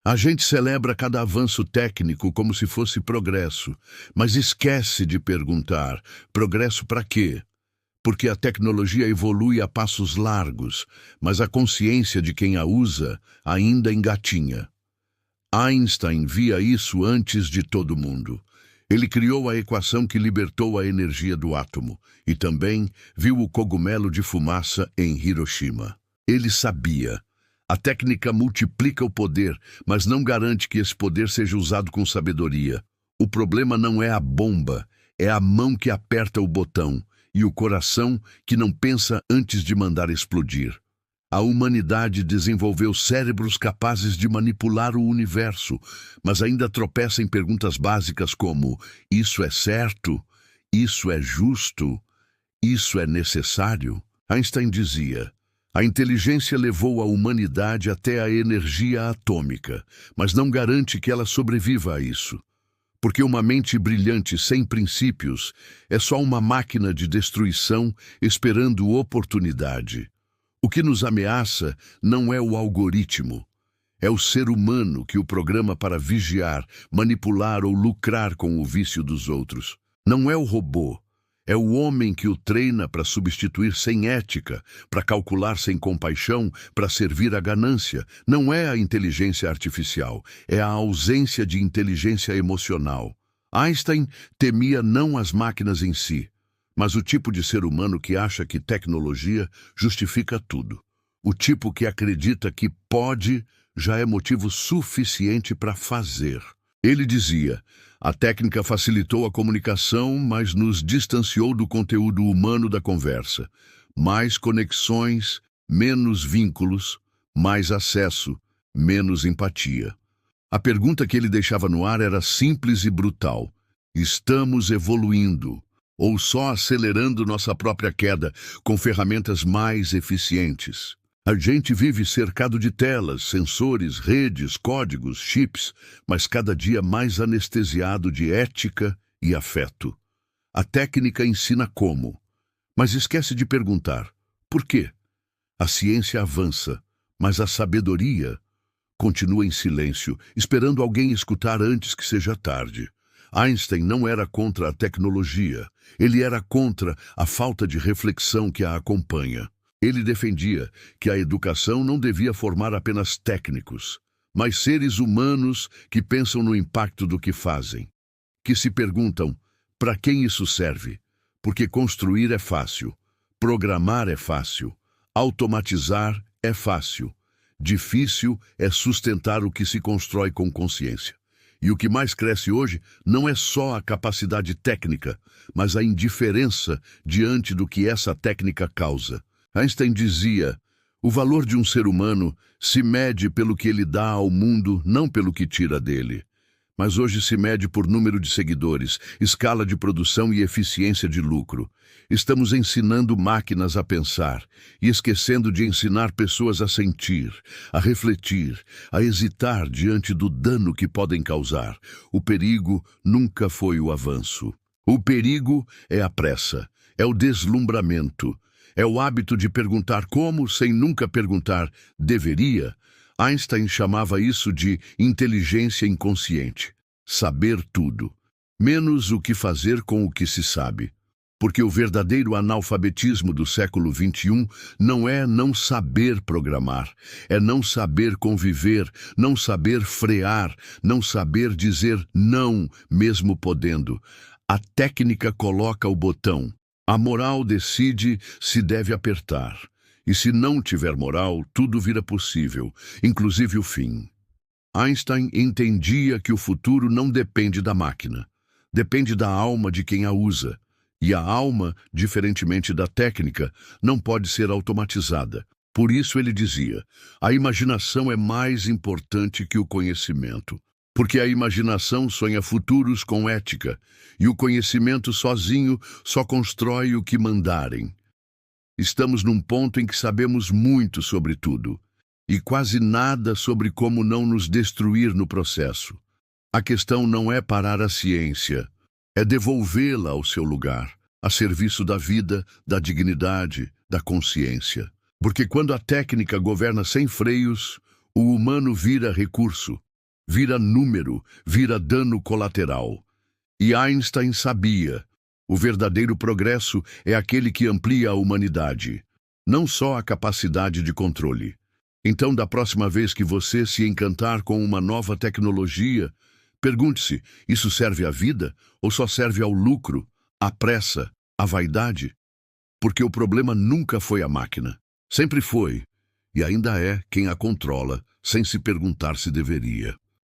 A gente celebra cada avanço técnico como se fosse progresso, mas esquece de perguntar: progresso para quê? Porque a tecnologia evolui a passos largos, mas a consciência de quem a usa ainda engatinha. Einstein via isso antes de todo mundo. Ele criou a equação que libertou a energia do átomo e também viu o cogumelo de fumaça em Hiroshima. Ele sabia. A técnica multiplica o poder, mas não garante que esse poder seja usado com sabedoria. O problema não é a bomba, é a mão que aperta o botão e o coração que não pensa antes de mandar explodir. A humanidade desenvolveu cérebros capazes de manipular o universo, mas ainda tropeça em perguntas básicas como: isso é certo? Isso é justo? Isso é necessário? Einstein dizia: a inteligência levou a humanidade até a energia atômica, mas não garante que ela sobreviva a isso. Porque uma mente brilhante sem princípios é só uma máquina de destruição esperando oportunidade. O que nos ameaça não é o algoritmo, é o ser humano que o programa para vigiar, manipular ou lucrar com o vício dos outros. Não é o robô, é o homem que o treina para substituir sem ética, para calcular sem compaixão, para servir à ganância. Não é a inteligência artificial, é a ausência de inteligência emocional. Einstein temia não as máquinas em si, mas o tipo de ser humano que acha que tecnologia justifica tudo. O tipo que acredita que pode já é motivo suficiente para fazer. Ele dizia: a técnica facilitou a comunicação, mas nos distanciou do conteúdo humano da conversa. Mais conexões, menos vínculos, mais acesso, menos empatia. A pergunta que ele deixava no ar era simples e brutal: estamos evoluindo ou só acelerando nossa própria queda com ferramentas mais eficientes? A gente vive cercado de telas, sensores, redes, códigos, chips, mas cada dia mais anestesiado de ética e afeto. A técnica ensina como, mas esquece de perguntar: por quê? A ciência avança, mas a sabedoria continua em silêncio, esperando alguém escutar antes que seja tarde. Einstein não era contra a tecnologia, ele era contra a falta de reflexão que a acompanha. Ele defendia que a educação não devia formar apenas técnicos, mas seres humanos que pensam no impacto do que fazem, que se perguntam: para quem isso serve? Porque construir é fácil, programar é fácil, automatizar é fácil. Difícil é sustentar o que se constrói com consciência. E o que mais cresce hoje não é só a capacidade técnica, mas a indiferença diante do que essa técnica causa. Einstein dizia: o valor de um ser humano se mede pelo que ele dá ao mundo, não pelo que tira dele. Mas hoje se mede por número de seguidores, escala de produção e eficiência de lucro. Estamos ensinando máquinas a pensar e esquecendo de ensinar pessoas a sentir, a refletir, a hesitar diante do dano que podem causar. O perigo nunca foi o avanço. O perigo é a pressa, é o deslumbramento, é o hábito de perguntar como sem nunca perguntar deveria. Einstein chamava isso de inteligência inconsciente. Saber tudo, menos o que fazer com o que se sabe. Porque o verdadeiro analfabetismo do século XXI não é não saber programar, é não saber conviver, não saber frear, não saber dizer não, mesmo podendo. A técnica coloca o botão, a moral decide se deve apertar. E se não tiver moral, tudo vira possível, inclusive o fim. Einstein entendia que o futuro não depende da máquina, depende da alma de quem a usa. E a alma, diferentemente da técnica, não pode ser automatizada. Por isso ele dizia: a imaginação é mais importante que o conhecimento. Porque a imaginação sonha futuros com ética, e o conhecimento sozinho só constrói o que mandarem. Estamos num ponto em que sabemos muito sobre tudo, e quase nada sobre como não nos destruir no processo. A questão não é parar a ciência, é devolvê-la ao seu lugar, a serviço da vida, da dignidade, da consciência. Porque quando a técnica governa sem freios, o humano vira recurso. vira número, vira dano colateral. E Einstein sabia: o verdadeiro progresso é aquele que amplia a humanidade, não só a capacidade de controle. Então, da próxima vez que você se encantar com uma nova tecnologia, pergunte-se: isso serve à vida ou só serve ao lucro, à pressa, à vaidade? Porque o problema nunca foi a máquina. Sempre foi, e ainda é, quem a controla, sem se perguntar se deveria.